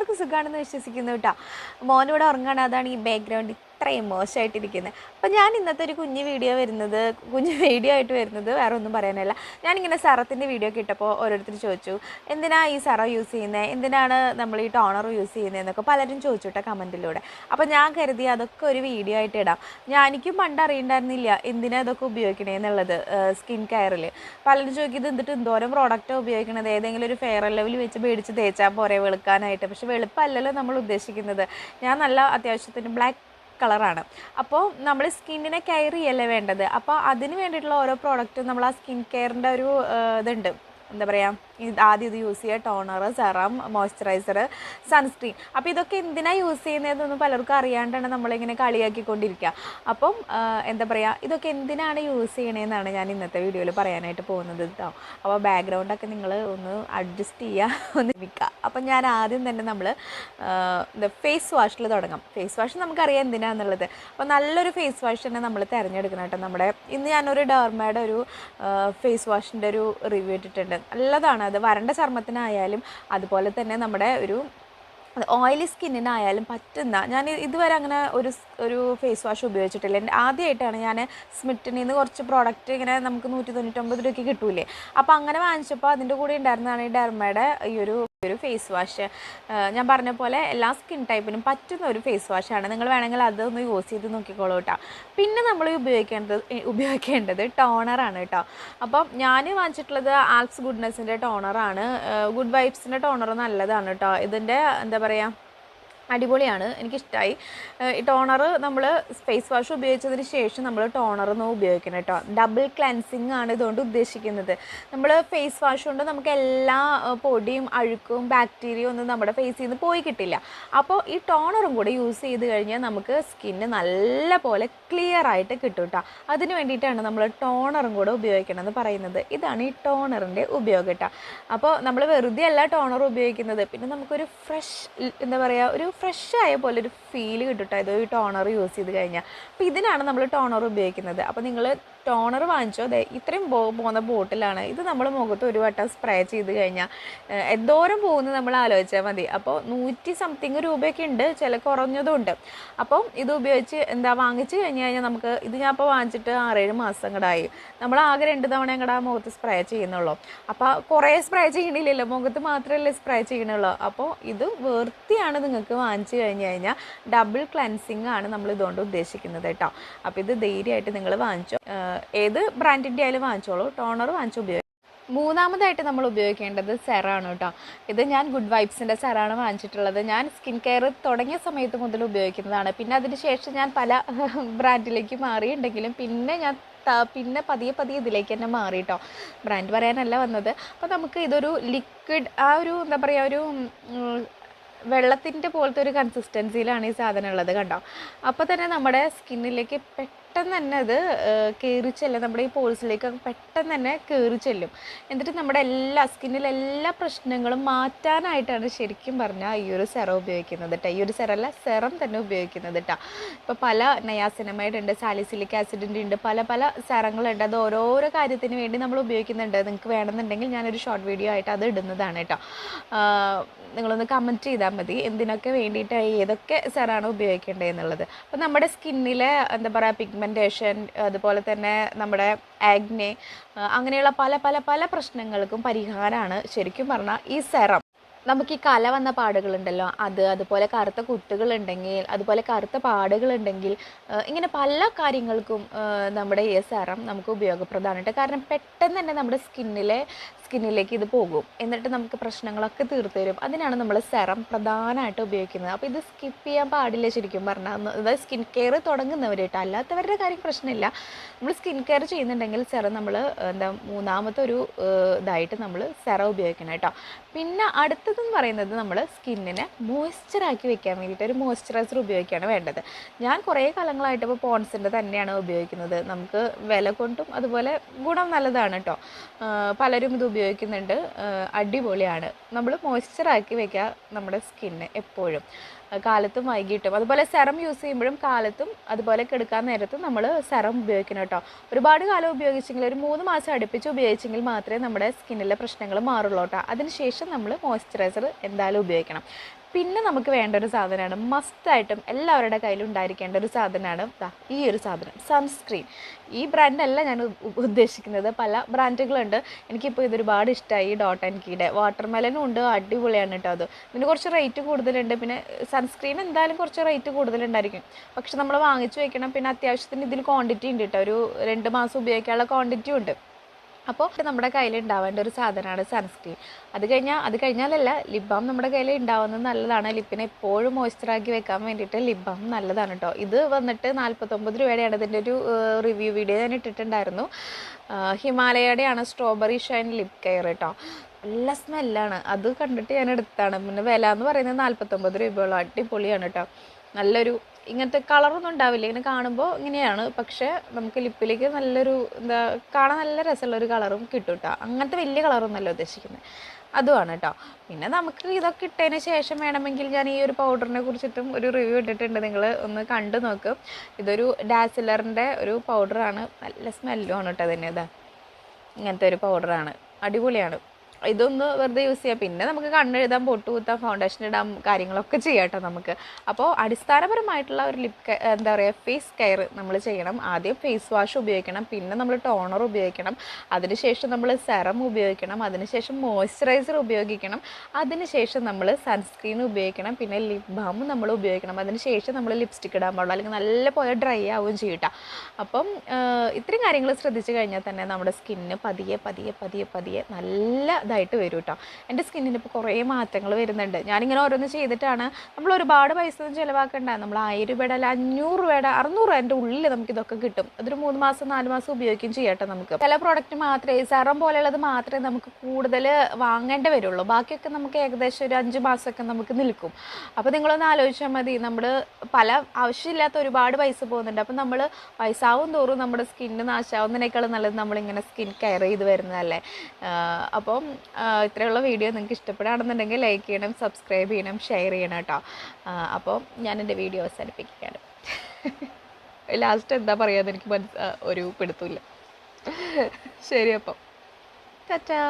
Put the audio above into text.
എല്ലാവർക്കും സുഖമാണെന്ന് വിശ്വസിക്കുന്നു കേട്ടോ. മോനിവിടെ ഉറങ്ങാണ്, അതാണ് ഈ ബാക്ക്ഗ്രൗണ്ട് ഇത്രയും മോശമായിട്ടിരിക്കുന്നത്. അപ്പോൾ ഞാൻ ഇന്നത്തെ ഒരു കുഞ്ഞു വീഡിയോ ആയിട്ട് വരുന്നത് വേറെ ഒന്നും പറയാനല്ല. ഞാനിങ്ങനെ സെറത്തിൻ്റെ വീഡിയോ ഒക്കെ ഇട്ടപ്പോൾ ഓരോരുത്തർ ചോദിച്ചു എന്തിനാണ് ഈ സെറം യൂസ് ചെയ്യുന്നത്, എന്തിനാണ് നമ്മൾ ഈ ടോണർ യൂസ് ചെയ്യുന്നത് എന്നൊക്കെ പലരും ചോദിച്ചു കേട്ടോ കമൻറ്റിലൂടെ. അപ്പോൾ ഞാൻ കരുതി അതൊക്കെ ഒരു വീഡിയോ ആയിട്ട് ഇടാം. എനിക്കും പണ്ട് അറിയണ്ടായിരുന്നില്ല എന്തിനാണ് ഇതൊക്കെ ഉപയോഗിക്കണേ എന്നുള്ളത്. സ്കിൻ കെയറിൽ പലരും ചോദിക്കുന്നത് എന്നിട്ട് എന്തോരം പ്രോഡക്റ്റാണ് ഉപയോഗിക്കുന്നത്, ഏതെങ്കിലും ഒരു ഫെയർ ലെവൽ വെച്ച് മേടിച്ച് തേച്ചാൽ പോരെ വെളുക്കാനായിട്ട്. പക്ഷെ വെളുപ്പല്ലല്ലോ നമ്മൾ ഉദ്ദേശിക്കുന്നത്. ഞാൻ നല്ല അത്യാവശ്യത്തിന് ബ്ലാക്ക് കളറാണ്. അപ്പോൾ നമ്മൾ സ്കിന്നിനെ കെയർ ചെയ്യല്ലേ വേണ്ടത്. അപ്പോൾ അതിന് വേണ്ടിയിട്ടുള്ള ഓരോ പ്രോഡക്റ്റും നമ്മൾ ആ സ്കിൻ കെയറിൻ്റെ ഒരു ഇതുണ്ട്, എന്താ പറയുക, ആദ്യം ഇത് യൂസ് ചെയ്യുക, ടോണർ, സെറം, മോയ്സ്ചറൈസർ, സൺസ്ക്രീൻ. അപ്പോൾ ഇതൊക്കെ എന്തിനാണ് യൂസ് ചെയ്യുന്നതെന്നൊന്നും പലർക്കും അറിയാണ്ടാണ് നമ്മളിങ്ങനെ കളിയാക്കിക്കൊണ്ടിരിക്കുക. അപ്പം എന്താ പറയുക, ഇതൊക്കെ എന്തിനാണ് യൂസ് ചെയ്യണതെന്നാണ് ഞാൻ ഇന്നത്തെ വീഡിയോയിൽ പറയാനായിട്ട് പോകുന്നത് കേട്ടോ. അപ്പോൾ ബാക്ക്ഗ്രൗണ്ടൊക്കെ നിങ്ങൾ ഒന്ന് അഡ്ജസ്റ്റ് ചെയ്യുക, ഒന്ന് നിൽക്കുക. അപ്പം ഞാൻ ആദ്യം തന്നെ നമ്മൾ ഫേസ് വാഷിൽ തുടങ്ങാം. ഫേസ് വാഷ് നമുക്കറിയാം എന്തിനാണെന്നുള്ളത്. അപ്പോൾ നല്ലൊരു ഫേസ് വാഷ് തന്നെ നമ്മൾ തിരഞ്ഞെടുക്കണം കേട്ടോ. ഇന്ന് ഞാനൊരു ഡെർമയുടെ ഒരു ഫേസ് വാഷിൻ്റെ ഒരു റിവ്യൂ ഇട്ടിട്ടുണ്ട്. നല്ലതാണ് അത്. വരണ്ട ചർമ്മത്തിനായാലും അതുപോലെ തന്നെ നമ്മുടെ ഒരു ഓയിലി സ്കിന്നിനായാലും പറ്റുന്ന, ഞാൻ ഇതുവരെ അങ്ങനെ ഒരു ഫേസ് വാഷ് ഉപയോഗിച്ചിട്ടില്ല. ആദ്യമായിട്ടാണ് ഞാൻ സ്മിറ്റിൽ നിന്ന് കുറച്ച് പ്രോഡക്റ്റ് ഇങ്ങനെ നമുക്ക് 199 രൂപയ്ക്ക് കിട്ടൂലേ, അപ്പോൾ അങ്ങനെ വാങ്ങിച്ചപ്പോൾ അതിൻ്റെ കൂടെ ഉണ്ടായിരുന്നതാണ് ഈ ഡെർമയുടെ ഈ ഒരു ഫേസ് വാഷ്. ഞാൻ പറഞ്ഞ പോലെ എല്ലാ സ്കിൻ ടൈപ്പിനും പറ്റുന്ന ഒരു ഫേസ് വാഷാണ്. നിങ്ങൾ വേണമെങ്കിൽ അതൊന്ന് യൂസ് ചെയ്ത് നോക്കിക്കോളൂ കേട്ടോ. പിന്നെ നമ്മൾ ഉപയോഗിക്കേണ്ടത് ടോണറാണ് കേട്ടോ. അപ്പം ഞാൻ വാങ്ങിച്ചിട്ടുള്ളത് ആൽപ്സ് ഗുഡ്നെസ്സിൻ്റെ ടോണറാണ്. ഗുഡ് വൈബ്സിൻ്റെ ടോണർ നല്ലതാണ് കേട്ടോ. ഇതിൻ്റെ എന്താ പറയുക, അടിപൊളിയാണ്, എനിക്കിഷ്ടമായി. ഈ ടോണർ നമ്മൾ ഫേസ് വാഷ് ഉപയോഗിച്ചതിന് ശേഷം നമ്മൾ ടോണറൊന്നും ഉപയോഗിക്കണം കേട്ടോ. ഡബിൾ ക്ലെൻസിങ് ആണ് ഇതുകൊണ്ട് ഉദ്ദേശിക്കുന്നത്. നമ്മൾ ഫേസ് വാഷ് കൊണ്ട് നമുക്ക് എല്ലാ പൊടിയും അഴുക്കും ബാക്ടീരിയയും ഒന്നും നമ്മുടെ ഫേസിൽ നിന്ന് പോയി കിട്ടില്ല. അപ്പോൾ ഈ ടോണറും കൂടെ യൂസ് ചെയ്ത് കഴിഞ്ഞാൽ നമുക്ക് സ്കിന്ന് നല്ല പോലെ ക്ലിയർ ആയിട്ട് കിട്ടും കേട്ടോ. അതിന് വേണ്ടിയിട്ടാണ് നമ്മൾ ടോണറും കൂടെ ഉപയോഗിക്കണം എന്ന് പറയുന്നത്. ഇതാണ് ഈ ടോണറിൻ്റെ ഉപയോഗം കേട്ടോ. അപ്പോൾ നമ്മൾ വെറുതെ അല്ല ടോണർ ഉപയോഗിക്കുന്നത്, പിന്നെ നമുക്കൊരു ഫ്രഷ്, എന്താ പറയുക, ഒരു ഫ്രഷ് ആയ പോലെ ഒരു ഫീൽ കിട്ടും കേട്ടോ ഇത് ഈ ടോണർ യൂസ് ചെയ്ത് കഴിഞ്ഞാൽ. അപ്പോൾ ഇതിനാണ് നമ്മൾ ടോണർ ഉപയോഗിക്കുന്നത്. അപ്പോൾ നിങ്ങൾ ടോണർ വാങ്ങിച്ചോ, അതെ ഇത്രയും പോകുന്ന ബോട്ടിലാണ്. ഇത് നമ്മൾ മുഖത്ത് ഒരു വട്ടം സ്പ്രേ ചെയ്ത് കഴിഞ്ഞാൽ എന്തോരം പോകുന്നത് നമ്മൾ ആലോചിച്ചാൽ മതി. അപ്പോൾ 100 സംതിങ് രൂപയൊക്കെ ഉണ്ട്, ചില കുറഞ്ഞതും ഉണ്ട്. അപ്പം ഇത് ഉപയോഗിച്ച് വാങ്ങിച്ച് കഴിഞ്ഞാൽ നമുക്ക് ഇത് ഞാൻ ഇപ്പോൾ വാങ്ങിച്ചിട്ട് 6-7 മാസം കൂടായി. നമ്മൾ ആകെ 2 തവണ ഞങ്ങളുടെ ആ മുഖത്ത് സ്പ്രേ ചെയ്യുന്നുള്ളൂ. അപ്പോൾ കുറേ സ്പ്രേ ചെയ്യണില്ലല്ലോ, മുഖത്ത് മാത്രമല്ലേ സ്പ്രേ ചെയ്യണുള്ളൂ. അപ്പോൾ ഇത് വൃത്തിയാണ് നിങ്ങൾക്ക് വാങ്ങിച്ചു കഴിഞ്ഞാൽ. ഡബിൾ ക്ലെൻസിങ് ആണ് നമ്മൾ ഇതുകൊണ്ട് ഉദ്ദേശിക്കുന്നത് കേട്ടോ. അപ്പോൾ ഇത് ധൈര്യമായിട്ട് നിങ്ങൾ വാങ്ങിച്ചോ, ഏത് ബ്രാൻഡിൻ്റെ ആയാലും വാങ്ങിച്ചോളൂ. ടോണർ വാങ്ങിച്ച് ഉപയോഗിക്കും. മൂന്നാമതായിട്ട് നമ്മൾ ഉപയോഗിക്കേണ്ടത് സെറാണ് കേട്ടോ. ഇത് ഞാൻ ഗുഡ് വൈബ്സിൻ്റെ സെറാണ് വാങ്ങിച്ചിട്ടുള്ളത്. ഞാൻ സ്കിൻ കെയർ തുടങ്ങിയ സമയത്ത് മുതൽ ഉപയോഗിക്കുന്നതാണ്. പിന്നെ അതിന് ശേഷം ഞാൻ പല ബ്രാൻഡിലേക്ക് മാറിയിട്ടുണ്ടെങ്കിലും പിന്നെ പതിയെ ഇതിലേക്ക് തന്നെ മാറി കേട്ടോ. ബ്രാൻഡ് പറയാനല്ല വന്നത്. അപ്പോൾ നമുക്ക് ഇതൊരു ലിക്വിഡ്, ആ ഒരു എന്താ പറയുക, ഒരു വെള്ളത്തിൻ്റെ പോലത്തെ ഒരു കൺസിസ്റ്റൻസിയിലാണ് ഈ സാധനം ഉള്ളത് കണ്ടോ. അപ്പോൾ തന്നെ നമ്മുടെ സ്കിന്നിലേക്ക് പെട്ടെന്ന് തന്നെ അത് കയറി ചെല്ലും, നമ്മുടെ ഈ പോൾസിലേക്കൊക്കെ പെട്ടെന്ന് തന്നെ കയറി ചെല്ലും. എന്നിട്ട് നമ്മുടെ സ്കിന്നിലെ എല്ലാ പ്രശ്നങ്ങളും മാറ്റാനായിട്ടാണ് ശരിക്കും പറഞ്ഞാൽ ഈ ഒരു സെറം ഉപയോഗിക്കുന്നത് കേട്ടോ. ഈ ഒരു സെറം തന്നെ ഉപയോഗിക്കുന്നത് കേട്ടോ. ഇപ്പോൾ പല നയാസിനമൈഡ് ഉണ്ട്, സാലിസിലിക് ആസിഡിൻ്റെ ഉണ്ട്, പല സെറങ്ങളുണ്ട്. അത് ഓരോരോ കാര്യത്തിന് വേണ്ടി നമ്മൾ ഉപയോഗിക്കുന്നുണ്ട്. നിങ്ങൾക്ക് വേണമെന്നുണ്ടെങ്കിൽ ഞാനൊരു ഷോർട്ട് വീഡിയോ ആയിട്ട് അത് ഇടുന്നതാണ് കേട്ടോ. നിങ്ങളൊന്ന് കമൻറ്റ് ചെയ്താൽ മതി എന്തിനൊക്കെ വേണ്ടിയിട്ട് ഏതൊക്കെ സെറാണ് ഉപയോഗിക്കേണ്ടത് എന്നുള്ളത്. അപ്പോൾ നമ്മുടെ സ്കിന്നിലെ എന്താ പറയുക, പിഗ്മെൻറ്റേഷൻ, അതുപോലെ തന്നെ നമ്മുടെ ആഗ്നെ, അങ്ങനെയുള്ള പല പ്രശ്നങ്ങൾക്കും പരിഹാരമാണ് ശരിക്കും പറഞ്ഞാൽ ഈ സെറം. നമുക്ക് ഈ കല വന്ന പാടുകളുണ്ടല്ലോ, അതുപോലെ കറുത്ത കുത്തുകളുണ്ടെങ്കിൽ, അതുപോലെ കറുത്ത പാടുകളുണ്ടെങ്കിൽ, ഇങ്ങനെ പല കാര്യങ്ങൾക്കും നമ്മുടെ ഈ സെറം നമുക്ക് ഉപയോഗപ്രദമാണ്. കാരണം പെട്ടെന്ന് തന്നെ നമ്മുടെ സ്കിന്നിലേക്ക് ഇത് പോകും, എന്നിട്ട് നമുക്ക് പ്രശ്നങ്ങളൊക്കെ തീർത്തു തരും. അതിനാണ് നമ്മൾ സെറം പ്രധാനമായിട്ട് ഉപയോഗിക്കുന്നത്. അപ്പോൾ ഇത് സ്കിപ്പ് ചെയ്യാൻ പാടില്ല ശരിക്കും പറഞ്ഞാൽ. അതായത് സ്കിൻ കെയർ തുടങ്ങുന്നവരായിട്ട്, അല്ലാത്തവരുടെ കാര്യം പ്രശ്നമില്ല. നമ്മൾ സ്കിൻ കെയർ ചെയ്യുന്നുണ്ടെങ്കിൽ സെറം നമ്മൾ മൂന്നാമത്തെ ഒരു ഇതായിട്ട് നമ്മൾ സെറം ഉപയോഗിക്കണം കേട്ടോ. പിന്നെ അടുത്തതെന്ന് പറയുന്നത് നമ്മൾ സ്കിന്നിനെ മോയ്സ്ചറാക്കി വെക്കാൻ വേണ്ടിയിട്ട് ഒരു മോയ്സ്ചറൈസർ ഉപയോഗിക്കുകയാണ് വേണ്ടത്. ഞാൻ കുറേ കാലങ്ങളായിട്ട് ഇപ്പോൾ പോൺസിൻ്റെ തന്നെയാണ് ഉപയോഗിക്കുന്നത്. നമുക്ക് വില കൊണ്ടും അതുപോലെ ഗുണം നല്ലതാണ് കേട്ടോ. പലരും ഇത് ഉപയോഗിക്കുന്നുണ്ട്, അടിപൊളിയാണ്. നമ്മൾ മോയ്സ്ചറാക്കി വെക്കുക നമ്മുടെ സ്കിന്ന് എപ്പോഴും, കാലത്തും വൈകിട്ടും. അതുപോലെ സെറം യൂസ് ചെയ്യുമ്പോഴും കാലത്തും അതുപോലെ കിടക്കാൻ നേരത്തും നമ്മൾ സെറം ഉപയോഗിക്കണം കേട്ടോ. ഒരുപാട് കാലം ഉപയോഗിച്ചെങ്കിൽ, ഒരു 3 മാസം അടുപ്പിച്ച് ഉപയോഗിച്ചെങ്കിൽ മാത്രമേ നമ്മുടെ സ്കിന്നിലെ പ്രശ്നങ്ങൾ മാറുള്ളൂ കേട്ടോ. അതിനുശേഷം നമ്മൾ മോയ്സ്ചറൈസർ എന്തായാലും ഉപയോഗിക്കണം. പിന്നെ നമുക്ക് വേണ്ട ഒരു സാധനമാണ്, മസ്റ്റായിട്ടും എല്ലാവരുടെ കയ്യിലും ഉണ്ടായിരിക്കേണ്ട ഒരു സാധനമാണ് ഈ ഒരു സാധനം, സൺസ്ക്രീൻ. ഈ ബ്രാൻഡല്ല ഞാൻ ഉദ്ദേശിക്കുന്നത്, പല ബ്രാൻഡുകളുണ്ട്. എനിക്കിപ്പോൾ ഇതൊരുപാട് ഇഷ്ടമായി. ഡോട്ട് ആൻഡ് കീയുടെ വാട്ടർ മെലനും ഉണ്ട്, അടിപൊളിയാണ് കേട്ടോ അത്. ഇതിന് കുറച്ച് റേറ്റ് കൂടുതലുണ്ട്. പിന്നെ സൺസ്ക്രീൻ എന്തായാലും കുറച്ച് റേറ്റ് കൂടുതലുണ്ടായിരിക്കും, പക്ഷെ നമ്മൾ വാങ്ങിച്ചു വെക്കണം. പിന്നെ അത്യാവശ്യത്തിന് ഇതിൽ ക്വാണ്ടിറ്റി ഉണ്ട് കേട്ടോ, ഒരു 2 മാസം ഉപയോഗിക്കാനുള്ള ക്വാണ്ടിറ്റി ഉണ്ട്. അപ്പോൾ നമ്മുടെ കയ്യിൽ ഉണ്ടാവേണ്ട ഒരു സാധനമാണ് സൺസ്ക്രീൻ. അത് കഴിഞ്ഞാലല്ല, ലിപ് ബാം നമ്മുടെ കയ്യിൽ ഉണ്ടാവുന്നത് നല്ലതാണ്. ലിപ്പിനെ എപ്പോഴും മോയ്സ്ചറാക്കി വെക്കാൻ വേണ്ടിയിട്ട് ലിപ് ബാം നല്ലതാണ് കേട്ടോ. ഇത് വന്നിട്ട് 49 രൂപയുടെയാണ്. ഇതിൻ്റെ ഒരു റിവ്യൂ വീഡിയോ ഞാൻ ഇട്ടിട്ടുണ്ടായിരുന്നു. ഹിമാലയയുടെയാണ് സ്ട്രോബെറി ഷൈൻ ലിപ് കെയർ കേട്ടോ. നല്ല സ്മെല്ലാണ്, അത് കണ്ടിട്ട് ഞാൻ എടുത്താണ്. പിന്നെ വില എന്ന് പറയുന്നത് 49 രൂപയോളം. അടിപൊളിയാണ് കേട്ടോ. നല്ലൊരു ഇങ്ങനത്തെ കളറൊന്നും ഉണ്ടാവില്ല, ഇങ്ങനെ കാണുമ്പോൾ ഇങ്ങനെയാണ്, പക്ഷേ നമുക്ക് ലിപ്പിലേക്ക് നല്ലൊരു എന്താ കാണാൻ നല്ല രസമുള്ളൊരു കളറും കിട്ടും കേട്ടോ. അങ്ങനത്തെ വലിയ കളറൊന്നുമല്ല ഉദ്ദേശിക്കുന്നത്, അതുമാണ് കേട്ടോ. പിന്നെ നമുക്ക് ഇതൊക്കെ ഇട്ടതിന് ശേഷം വേണമെങ്കിൽ ഞാൻ ഈ ഒരു പൗഡറിനെ കുറിച്ചിട്ടും ഒരു റിവ്യൂ ഇട്ടിട്ടുണ്ട്, നിങ്ങൾ ഒന്ന് കണ്ടു നോക്ക്. ഇതൊരു ഡാസിലറിൻ്റെ ഒരു പൗഡറാണ്, നല്ല സ്മെല്ലുമാണ് കേട്ടോ അതിന്. ഇങ്ങനത്തെ ഒരു പൗഡറാണ്, അടിപൊളിയാണ്. ഇതൊന്ന് വെറുതെ യൂസ് ചെയ്യാം. പിന്നെ നമുക്ക് കണ്ണെഴുതാം, പൊട്ട് കുത്താം, ഫൗണ്ടേഷൻ ഇടാം, കാര്യങ്ങളൊക്കെ ചെയ്യാം കേട്ടോ നമുക്ക്. അപ്പോൾ അടിസ്ഥാനപരമായിട്ടുള്ള ഒരു എന്താ പറയുക, ഫേസ് കെയർ നമ്മൾ ചെയ്യണം. ആദ്യം ഫേസ് വാഷ് ഉപയോഗിക്കണം, പിന്നെ നമ്മൾ ടോണർ ഉപയോഗിക്കണം, അതിനുശേഷം നമ്മൾ സെറം ഉപയോഗിക്കണം, അതിനുശേഷം മോയ്സ്ചറൈസർ ഉപയോഗിക്കണം, അതിനുശേഷം നമ്മൾ സൺസ്ക്രീൻ ഉപയോഗിക്കണം, പിന്നെ ലിപ് ബാം നമ്മൾ ഉപയോഗിക്കണം. അതിനുശേഷം നമ്മൾ ലിപ്സ്റ്റിക് ഇടാൻ പാടുള്ളൂ, അല്ലെങ്കിൽ നല്ല പോലെ ഡ്രൈ ആവുകയും ചെയ്യും കേട്ടോ. അപ്പം ഇത്രയും കാര്യങ്ങൾ ശ്രദ്ധിച്ചു കഴിഞ്ഞാൽ തന്നെ നമ്മുടെ സ്കിന്നിന് പതിയെ പതിയെ പതിയെ പതിയെ നല്ല ഇതായിട്ട് വരും കേട്ടോ. എൻ്റെ സ്കിന്നിന് ഇപ്പോൾ കുറേ മാറ്റങ്ങൾ വരുന്നുണ്ട്. ഞാനിങ്ങനെ ഓരോന്ന് ചെയ്തിട്ടാണ്. നമ്മൾ ഒരുപാട് പൈസ ഒന്നും ചിലവാക്കണ്ട, നമ്മൾ 1000 രൂപയുടെ അല്ല 500 രൂപയുടെ 600 രൂപേൻ്റെ ഉള്ളിൽ നമുക്കിതൊക്കെ കിട്ടും. അതൊരു 3 മാസം 4 മാസം ഉപയോഗിക്കുകയും ചെയ്യട്ടെ. നമുക്ക് ചില പ്രോഡക്റ്റ് മാത്രമേ, സെറം പോലെയുള്ളത് മാത്രമേ നമുക്ക് കൂടുതൽ വാങ്ങേണ്ടി വരുള്ളൂ. ബാക്കിയൊക്കെ നമുക്ക് ഏകദേശം ഒരു 5 മാസമൊക്കെ നമുക്ക് നിൽക്കും. അപ്പോൾ നിങ്ങളൊന്ന് ആലോചിച്ചാൽ മതി, നമ്മൾ പല ആവശ്യമില്ലാത്ത ഒരുപാട് പൈസ പോകുന്നുണ്ട്. അപ്പം നമ്മൾ വയസ്സാവും തോറും നമ്മുടെ സ്കിന്ന് നാശാവുന്നതിനേക്കാളും നല്ലത് നമ്മളിങ്ങനെ സ്കിൻ കെയർ ചെയ്ത് വരുന്നതല്ലേ. അപ്പം ഇത്രയുള്ള വീഡിയോ നിങ്ങൾക്ക് ഇഷ്ടപ്പെടുകയാണെന്നുണ്ടെങ്കിൽ ലൈക്ക് ചെയ്യണം, സബ്സ്ക്രൈബ് ചെയ്യണം, ഷെയർ ചെയ്യണം കേട്ടോ. അപ്പോൾ ഞാൻ എൻ്റെ വീഡിയോ അവസാനിപ്പിക്കുകയാണ്. ലാസ്റ്റ് എന്താ പറയാമെന്ന് എനിക്ക് ഒരു പിടുത്തമില്ല. ശരി, അപ്പം ടാറ്റാ.